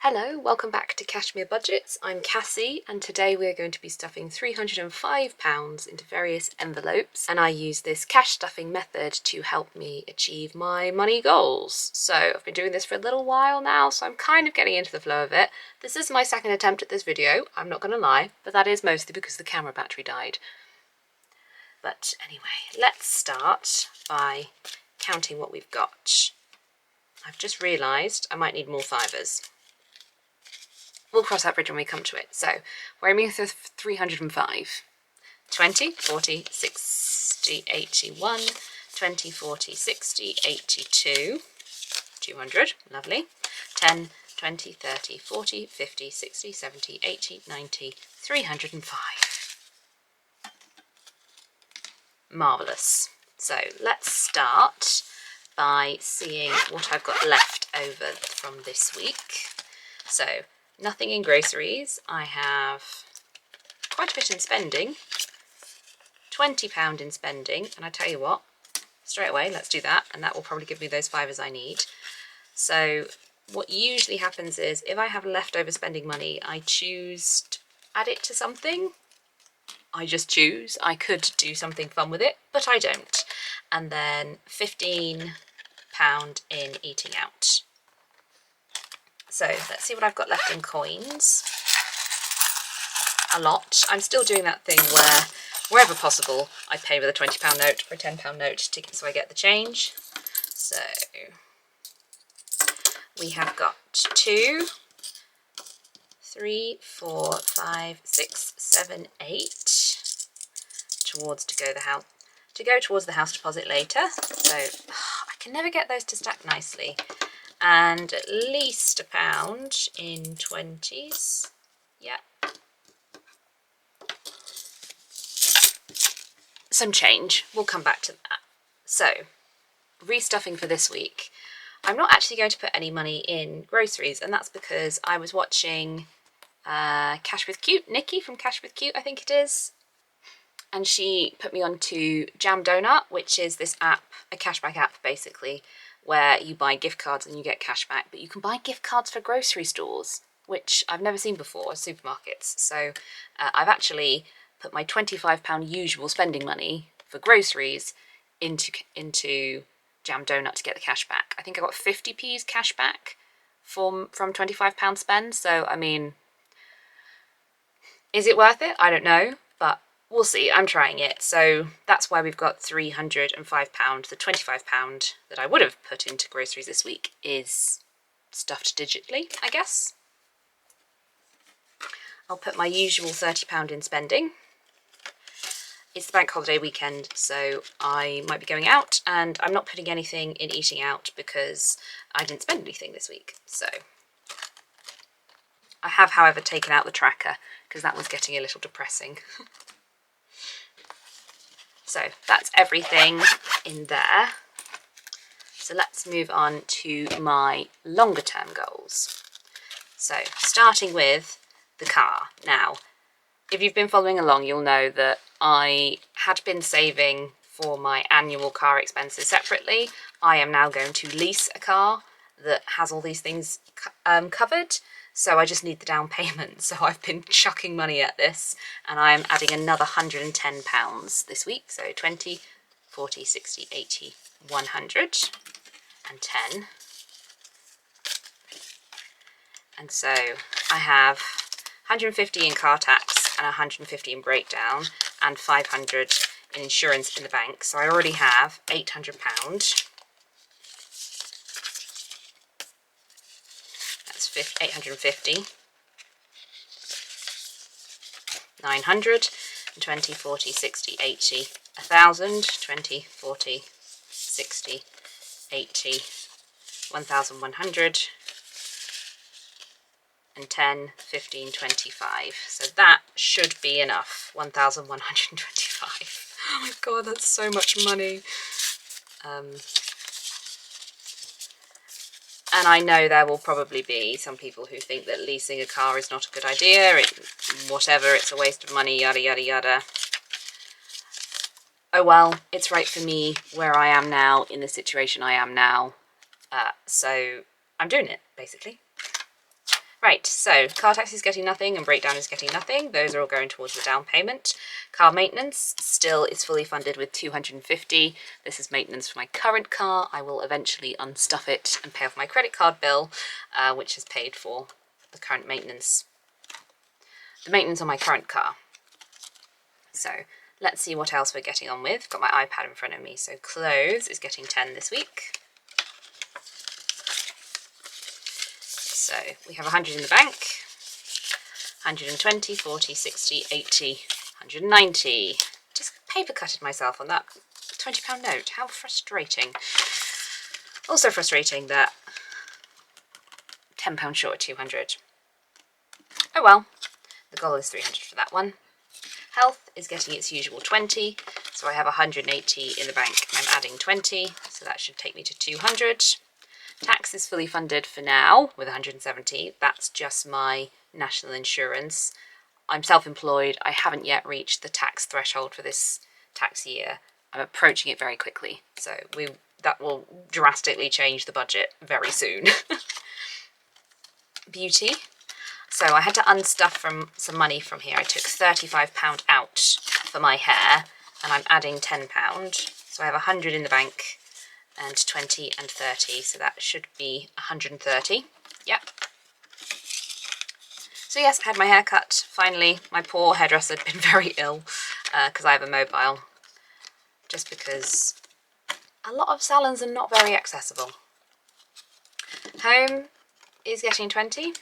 Hello, welcome back to Cashmere Budgets. I'm Cassie and today we're going to be stuffing £305 into various envelopes, and I use this cash stuffing method to help me achieve my money goals. So I've been doing this for a little while now, so I'm kind of getting into the flow of it. This is my second attempt at this video, I'm not going to lie, but that is mostly because the camera battery died. But anyway, let's start by counting what we've got. I've just realised I might need more fivers. We'll cross that bridge when we come to it. So we're aiming for 305. 20, 40, 60, 81, 20, 40, 60, 82, 200, lovely. 10, 20, 30, 40, 50, 60, 70, 80, 90, 305. Marvellous. So let's start by seeing what I've got left over from this week. So nothing in groceries. I have quite a bit in spending, £20 in spending, and I tell you what, straight away, let's do that, and that will probably give me those fivers I need. So what usually happens is if I have leftover spending money, I choose to add it to something. I just choose. I could do something fun with it, but I don't. And then £15 in eating out. So let's see what I've got left in coins. A lot. I'm still doing that thing where, wherever possible, I pay with a £20 note or a £10 note so I get the change. So we have got 2, 3, 4, 5, 6, 7, 8 towards to go towards the house deposit later. So I can never get those to stack nicely. And at least £1 in 20s. Yeah. Some change. We'll come back to that. So, restuffing for this week. I'm not actually going to put any money in groceries, and that's because I was watching Cash with Cute, Nikki from Cash with Cute, I think it is. And she put me on to Jam Donut, which is this app, a cashback app basically, where you buy gift cards and you get cash back, but you can buy gift cards for grocery stores, which I've never seen before, supermarkets. So I've actually put my £25 usual spending money for groceries into Jam Donut to get the cash back. I think I got 50p's cash back from £25 spend. So, I mean, is it worth it? I don't know, but we'll see. I'm trying it. So that's why we've got £305. The £25 that I would have put into groceries this week is stuffed digitally, I guess. I'll put my usual £30 in spending. It's the bank holiday weekend, so I might be going out, and I'm not putting anything in eating out because I didn't spend anything this week. So I have, however, taken out the tracker because that was getting a little depressing. So that's everything in there. So let's move on to my longer term goals. So starting with the car. Now, if you've been following along, you'll know that I had been saving for my annual car expenses separately. I am now going to lease a car that has all these things covered. So I just need the down payment. So I've been chucking money at this, and I'm adding another £110 this week. So 20, 40, 60, 80, 110. And so I have 150 in car tax and 150 in breakdown and 500 in insurance in the bank. So I already have £800. 850, 900, 20, 40, 60, 80, 1,000, 20, 40, 60, 80, 1,100, and 10, 15, 25. So that should be enough, 1,125. Oh my god, that's so much money. And I know there will probably be some people who think that leasing a car is not a good idea, it's a waste of money, yada, yada, yada. Oh well, it's right for me where I am now, in the situation I am now. So I'm doing it, basically. Right, so car tax is getting nothing and breakdown is getting nothing. Those are all going towards the down payment. Car maintenance still is fully funded with 250. This is maintenance for my current car. I will eventually unstuff it and pay off my credit card bill, which has paid for the current maintenance. The maintenance on my current car. So let's see what else we're getting on with. Got my iPad in front of me. So clothes is getting 10 this week. So we have 100 in the bank, 120, 40, 60, 80, 190. Just paper cutted myself on that £20 note. How frustrating. Also frustrating that £10 short of 200. Oh well, the goal is 300 for that one. Health is getting its usual 20, so I have 180 in the bank. I'm adding 20, so that should take me to 200. Tax is fully funded for now with 170. That's just my national insurance. I'm self-employed. I haven't yet reached the tax threshold for this tax year. I'm approaching it very quickly, so that will drastically change the budget very soon. Beauty. So I had to unstuff from some money from here. I took £35 out for my hair, and I'm adding £10. So I have 100 in the bank, and 20 and 30, so that should be 130. Yep. So yes, I had my hair cut, finally. My poor hairdresser had been very ill, because I have a mobile, just because a lot of salons are not very accessible. Home is getting 20.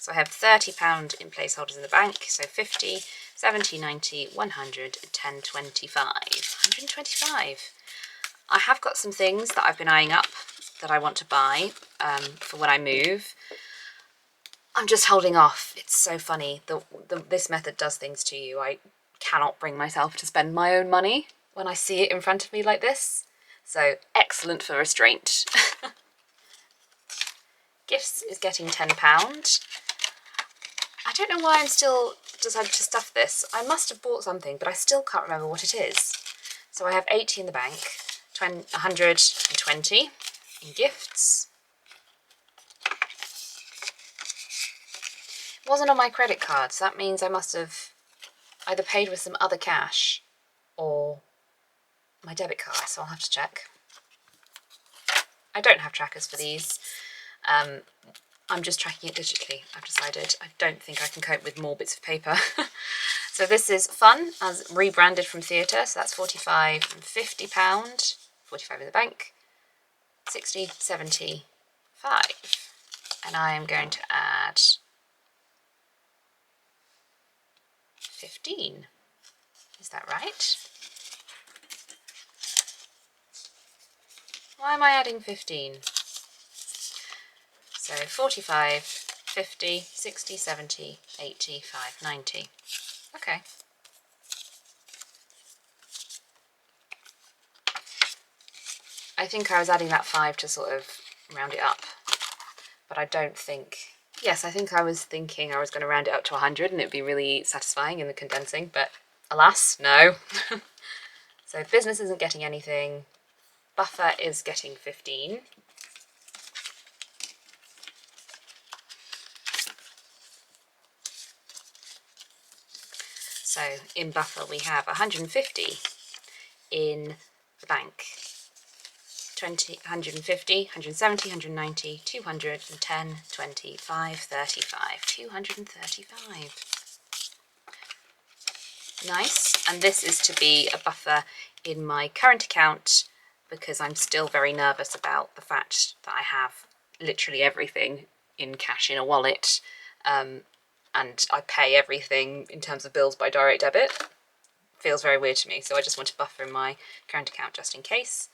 So I have £30 in placeholders in the bank, so 50, 70, 90, 100, 10, 25, 125. I have got some things that I've been eyeing up that I want to buy for when I move. I'm just holding off. It's so funny. This method does things to you. I cannot bring myself to spend my own money when I see it in front of me like this. So excellent for restraint. Gifts is getting £10. I don't know why I'm still decided to stuff this. I must have bought something, but I still can't remember what it is. So I have 80 in the bank. 120 in gifts. It wasn't on my credit card, so that means I must have either paid with some other cash or my debit card, so I'll have to check. I don't have trackers for these. I'm just tracking it digitally, I've decided. I don't think I can cope with more bits of paper. So this is Fun, as rebranded from theatre, so that's £45 and £50. 45 in the bank, 60, 75, and I am going to add 15. Is that right? Why am I adding 15? So 45, 50, 60, 70, 85, 90. Okay. I think I was adding that 5 to sort of round it up, but I don't think... Yes, I think I was thinking I was going to round it up to 100 and it'd be really satisfying in the condensing, but alas, no. So business isn't getting anything. Buffer is getting 15. So in buffer we have 150 in the bank. 20, 150, 170, 190, 210, 25, 35, 235. Nice. And this is to be a buffer in my current account because I'm still very nervous about the fact that I have literally everything in cash in a wallet, and I pay everything in terms of bills by direct debit. Feels very weird to me, so I just want to buffer in my current account just in case.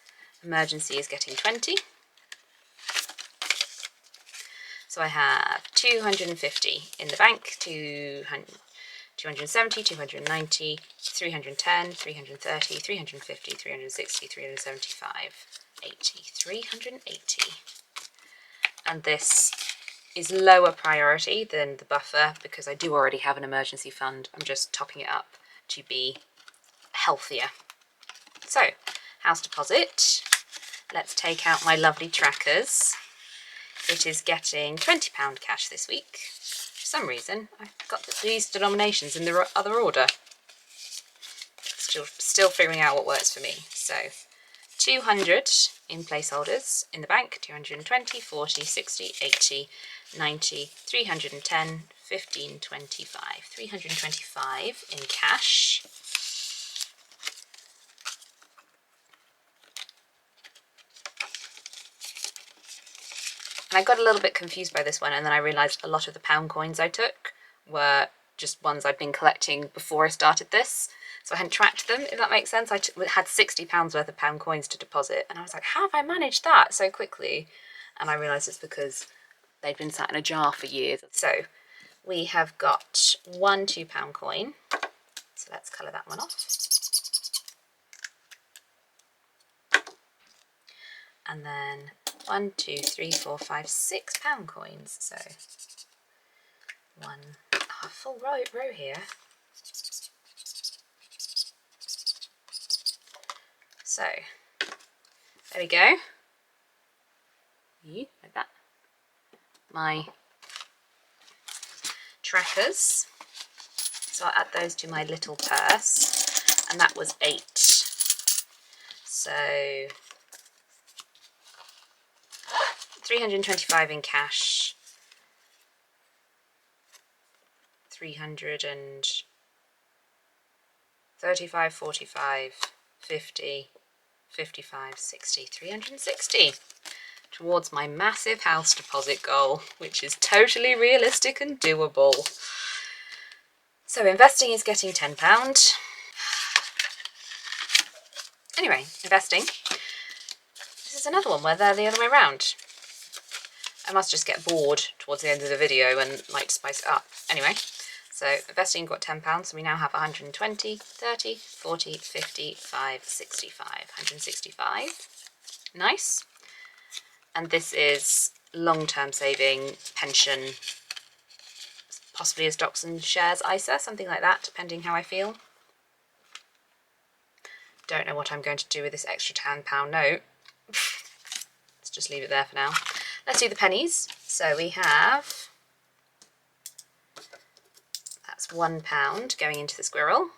Emergency is getting 20. So I have 250 in the bank, 270, 290, 310, 330, 350, 360, 375, 80, 380. And this is lower priority than the buffer because I do already have an emergency fund. I'm just topping it up to be healthier. So, house deposit. Let's take out my lovely trackers. it is getting £20 cash this week. For some reason, I've got these denominations in the other order. Still figuring out what works for me. So 200 in placeholders in the bank, 220, 40, 60, 80, 90, 310, 15, 25. 325 in cash. And I got a little bit confused by this one, and then I realised a lot of the pound coins I took were just ones I'd been collecting before I started this. So I hadn't tracked them, if that makes sense. I had £60 worth of pound coins to deposit, and I was like, how have I managed that so quickly? And I realised it's because they'd been sat in a jar for years. So we have got one £2 coin. So let's colour that one off. And then 1, 2, 3, 4, 5, 6 pound coins. So a full row here. So there we go. Like that. My trackers. So I'll add those to my little purse, and that was 8. So 325 in cash, 335, 45, 50, 55, 60, 360 towards my massive house deposit goal, which is totally realistic and doable. So investing is getting £10. Anyway, investing. This is another one where they're the other way around. I must just get bored towards the end of the video and like to spice it up. Anyway, so investing got £10, so we now have 120, 30, 40, 55, 65, 165. Nice. And this is long-term saving, pension, possibly a stocks and shares ISA, something like that, depending how I feel. Don't know what I'm going to do with this extra £10 note. Let's just leave it there for now. Let's do the pennies. So we have, that's £1 going into the squirrel.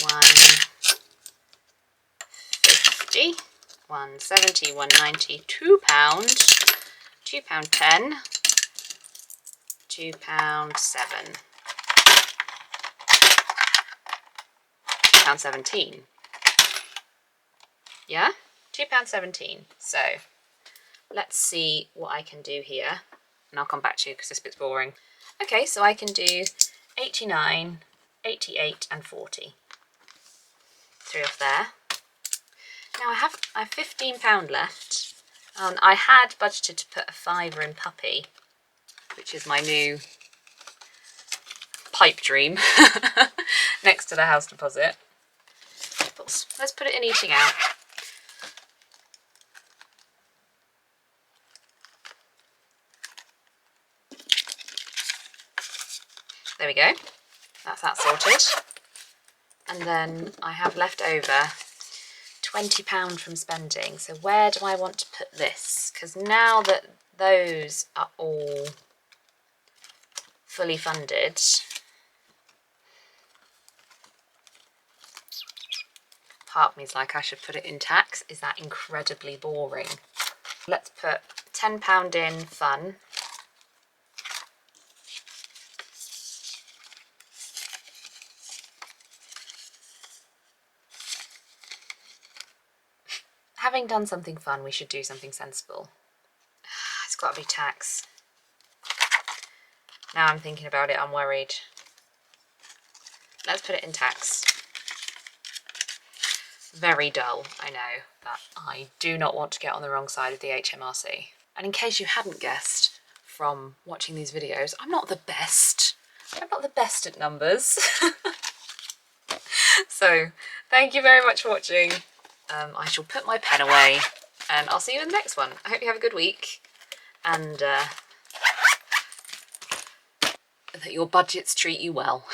150, 170, 190, £2, £2.10, £2.7, £2.17. Yeah, £2.17. So let's see what I can do here, and I'll come back to you because this bit's boring. Okay, so I can do 89, 88 and 40. 3 off there. Now I have £15 left. I had budgeted to put a £5 in Puppy, which is my new pipe dream, next to the house deposit. But let's put it in eating out. There we go. That's that sorted. And then I have left over £20 from spending. So where do I want to put this? Because now that those are all fully funded, part of me is like, I should put it in tax. Is that incredibly boring? Let's put £10 in fun. Having done something fun, we should do something sensible. It's got to be tax. Now I'm thinking about it, I'm worried. Let's put it in tax. Very dull, I know, but I do not want to get on the wrong side of the HMRC. And in case you hadn't guessed from watching these videos, I'm not the best. I'm not the best at numbers. So, thank you very much for watching. I shall put my pen away and I'll see you in the next one. I hope you have a good week and that your budgets treat you well.